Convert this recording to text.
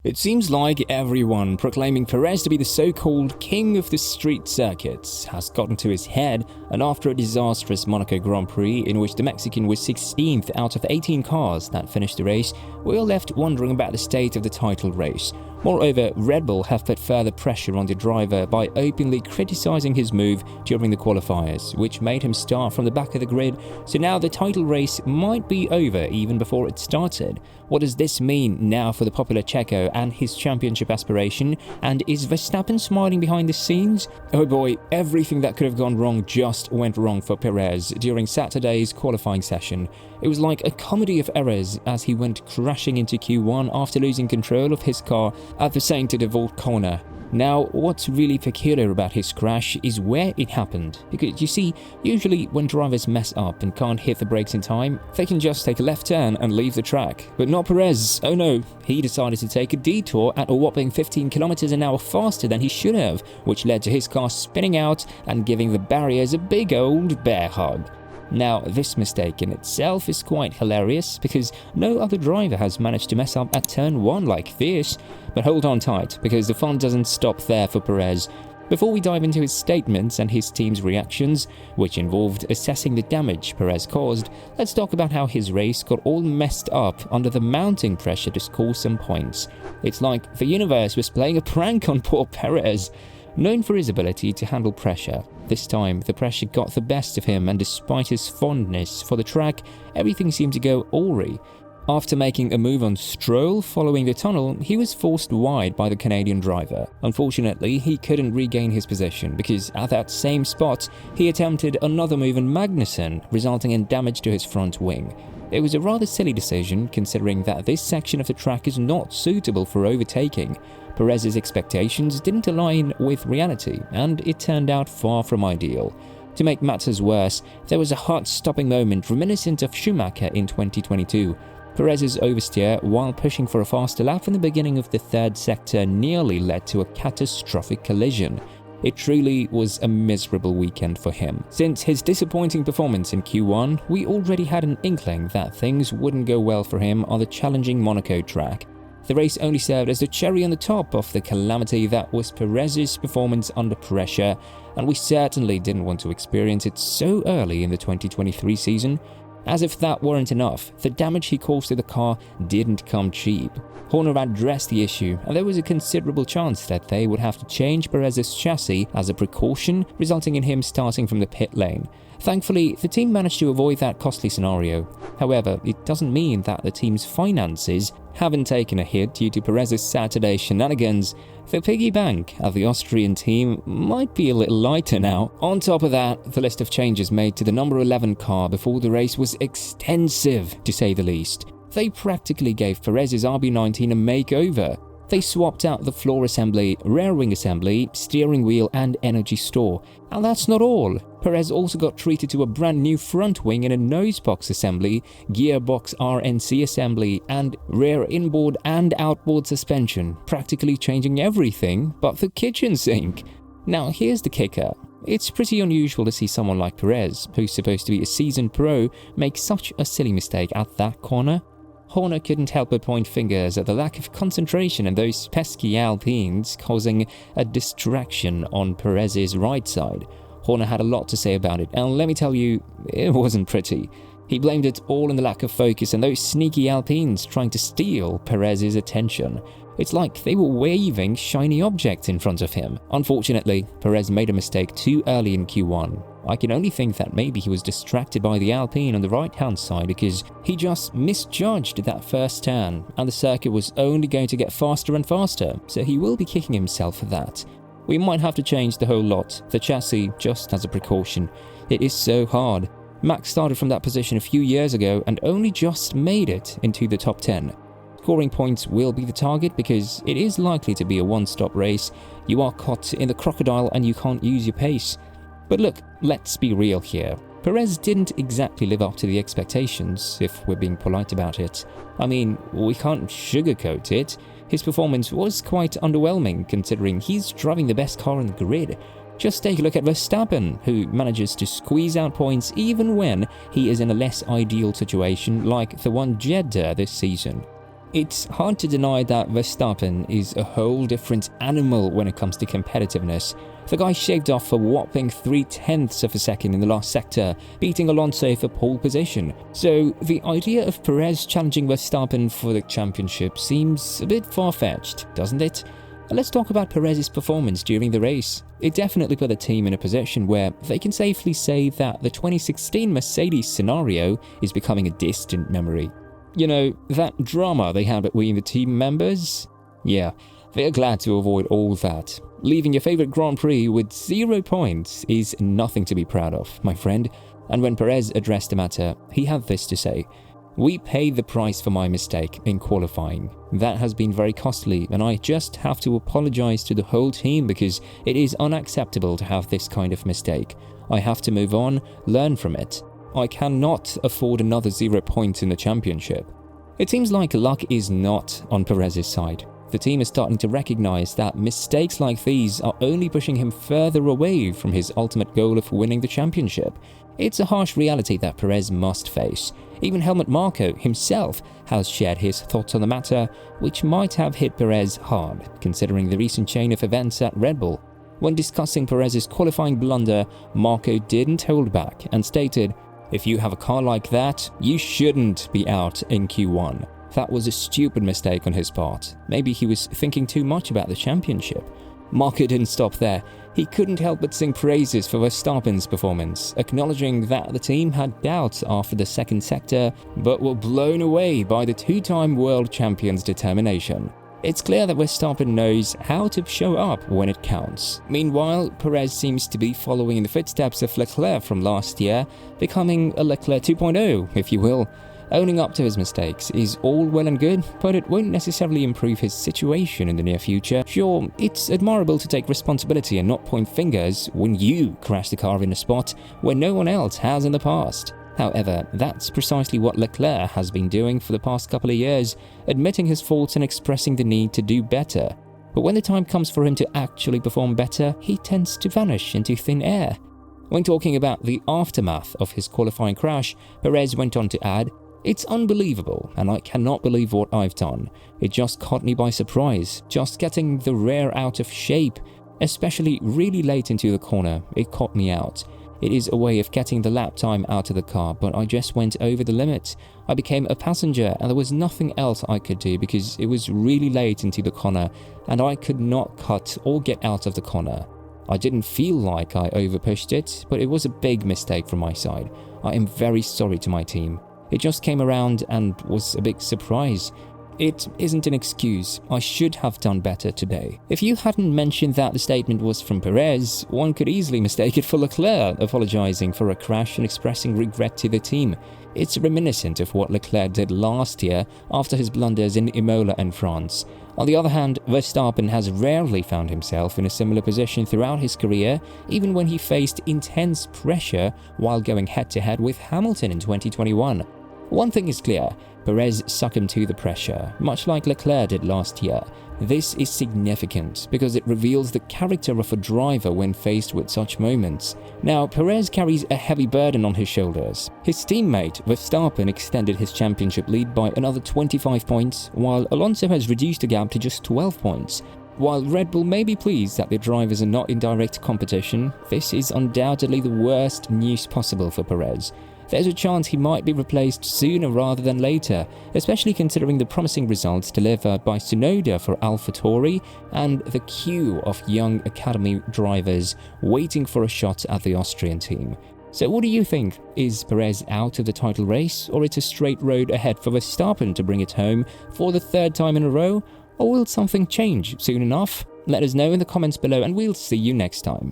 It seems like everyone proclaiming Perez to be the so-called king of the street circuits has gotten to his head, and after a disastrous Monaco Grand Prix in which the Mexican was 16th out of 18 cars that finished the race, we are left wondering about the state of the title race. Moreover, Red Bull have put further pressure on the driver by openly criticizing his move during the qualifiers, which made him start from the back of the grid, so now the title race might be over even before it started. What does this mean now for the popular Checo and his championship aspiration? And is Verstappen smiling behind the scenes? Oh boy, everything that could have gone wrong just went wrong for Perez during Saturday's qualifying session. It was like a comedy of errors as he went crashing into Q1 after losing control of his car at the Saint Devolt corner. Now, what's really peculiar about his crash is where it happened, because you see, usually when drivers mess up and can't hit the brakes in time, they can just take a left turn and leave the track. But not Perez. Oh no, he decided to take a detour at a whopping 15 kilometers an hour faster than he should have, which led to his car spinning out and giving the barriers a big old bear hug. Now, this mistake in itself is quite hilarious because no other driver has managed to mess up at turn 1 like this. But hold on tight, because the fun doesn't stop there for Perez. Before we dive into his statements and his team's reactions, which involved assessing the damage Perez caused, let's talk about how his race got all messed up under the mounting pressure to score some points. It's like the universe was playing a prank on poor Perez. Known for his ability to handle pressure, this time the pressure got the best of him, and despite his fondness for the track, everything seemed to go awry. After making a move on Stroll following the tunnel, he was forced wide by the Canadian driver. Unfortunately, he couldn't regain his position because at that same spot, he attempted another move on Magnussen, resulting in damage to his front wing. It was a rather silly decision considering that this section of the track is not suitable for overtaking. Perez's expectations didn't align with reality, and it turned out far from ideal. To make matters worse, there was a heart-stopping moment reminiscent of Schumacher in 2022. Perez's oversteer while pushing for a faster lap in the beginning of the third sector nearly led to a catastrophic collision. It truly was a miserable weekend for him. Since his disappointing performance in Q1, we already had an inkling that things wouldn't go well for him on the challenging Monaco track. The race only served as the cherry on the top of the calamity that was Perez's performance under pressure, and we certainly didn't want to experience it so early in the 2023 season. As if that weren't enough, the damage he caused to the car didn't come cheap. Horner addressed the issue, and there was a considerable chance that they would have to change Perez's chassis as a precaution, resulting in him starting from the pit lane. Thankfully, the team managed to avoid that costly scenario. However, it doesn't mean that the team's finances haven't taken a hit due to Perez's Saturday shenanigans. The piggy bank at the Austrian team might be a little lighter now. On top of that, the list of changes made to the number 11 car before the race was extensive, to say the least. They practically gave Perez's RB19 a makeover. They swapped out the floor assembly, rear wing assembly, steering wheel and energy store. And that's not all. Perez also got treated to a brand new front wing and a nose box assembly, gearbox RNC assembly, and rear inboard and outboard suspension, practically changing everything but the kitchen sink. Now here's the kicker. It's pretty unusual to see someone like Perez, who's supposed to be a seasoned pro, make such a silly mistake at that corner. Horner couldn't help but point fingers at the lack of concentration in those pesky Alpines, causing a distraction on Perez's right side. Horner had a lot to say about it, and let me tell you, it wasn't pretty. He blamed it all on the lack of focus and those sneaky Alpines trying to steal Perez's attention. It's like they were waving shiny objects in front of him. Unfortunately, Perez made a mistake too early in Q1. I can only think that maybe he was distracted by the Alpine on the right-hand side because he just misjudged that first turn, and the circuit was only going to get faster and faster, so he will be kicking himself for that. We might have to change the whole lot, the chassis just as a precaution. It is so hard. Max started from that position a few years ago and only just made it into the top 10. Scoring points will be the target because it is likely to be a one-stop race. You are caught in the crocodile and you can't use your pace. But look, let's be real here. Perez didn't exactly live up to the expectations, if we're being polite about it. I mean, we can't sugarcoat it. His performance was quite underwhelming considering he's driving the best car in the grid. Just take a look at Verstappen, who manages to squeeze out points even when he is in a less ideal situation like the one Jeddah this season. It's hard to deny that Verstappen is a whole different animal when it comes to competitiveness. The guy shaved off a whopping 0.3 of a second in the last sector, beating Alonso for pole position. So the idea of Perez challenging Verstappen for the championship seems a bit far-fetched, doesn't it? Let's talk about Perez's performance during the race. It definitely put the team in a position where they can safely say that the 2016 Mercedes scenario is becoming a distant memory. You know, that drama they had between the team members? Yeah, they're glad to avoid all that. Leaving your favorite Grand Prix with 0 points is nothing to be proud of, my friend. And when Perez addressed the matter, he had this to say: "We paid the price for my mistake in qualifying. That has been very costly, and I just have to apologize to the whole team because it is unacceptable to have this kind of mistake. I have to move on, learn from it. I cannot afford another 0 points in the championship." It seems like luck is not on Perez's side. The team is starting to recognize that mistakes like these are only pushing him further away from his ultimate goal of winning the championship. It's a harsh reality that Perez must face. Even Helmut Marko himself has shared his thoughts on the matter, which might have hit Perez hard, considering the recent chain of events at Red Bull. When discussing Perez's qualifying blunder, Marko didn't hold back and stated, "If you have a car like that, you shouldn't be out in Q1. That was a stupid mistake on his part. Maybe he was thinking too much about the championship." Marko didn't stop there. He couldn't help but sing praises for Verstappen's performance, acknowledging that the team had doubts after the second sector, but were blown away by the two-time world champion's determination. It's clear that Verstappen knows how to show up when it counts. Meanwhile, Perez seems to be following in the footsteps of Leclerc from last year, becoming a Leclerc 2.0, if you will. Owning up to his mistakes is all well and good, but it won't necessarily improve his situation in the near future. Sure, it's admirable to take responsibility and not point fingers when you crash the car in a spot where no one else has in the past. However, that's precisely what Leclerc has been doing for the past couple of years, admitting his faults and expressing the need to do better. But when the time comes for him to actually perform better, he tends to vanish into thin air. When talking about the aftermath of his qualifying crash, Perez went on to add, "It's unbelievable, and I cannot believe what I've done. It just caught me by surprise, just getting the rear out of shape, especially really late into the corner. It caught me out. It is a way of getting the lap time out of the car, but I just went over the limit. I became a passenger and there was nothing else I could do because it was really late into the corner and I could not cut or get out of the corner. I didn't feel like I overpushed it, but it was a big mistake from my side. I am very sorry to my team. It just came around and was a big surprise. It isn't an excuse. I should have done better today." If you hadn't mentioned that the statement was from Perez, one could easily mistake it for Leclerc apologizing for a crash and expressing regret to the team. It's reminiscent of what Leclerc did last year after his blunders in Imola and France. On the other hand, Verstappen has rarely found himself in a similar position throughout his career, even when he faced intense pressure while going head-to-head with Hamilton in 2021. One thing is clear, Perez succumbed to the pressure, much like Leclerc did last year. This is significant because it reveals the character of a driver when faced with such moments. Now, Perez carries a heavy burden on his shoulders. His teammate Verstappen extended his championship lead by another 25 points, while Alonso has reduced the gap to just 12 points. While Red Bull may be pleased that their drivers are not in direct competition, this is undoubtedly the worst news possible for Perez. There's a chance he might be replaced sooner rather than later, especially considering the promising results delivered by Tsunoda for AlphaTauri and the queue of young academy drivers waiting for a shot at the Austrian team. So what do you think? Is Perez out of the title race, or it's a straight road ahead for Verstappen to bring it home for the third time in a row? Or will something change soon enough? Let us know in the comments below and we'll see you next time.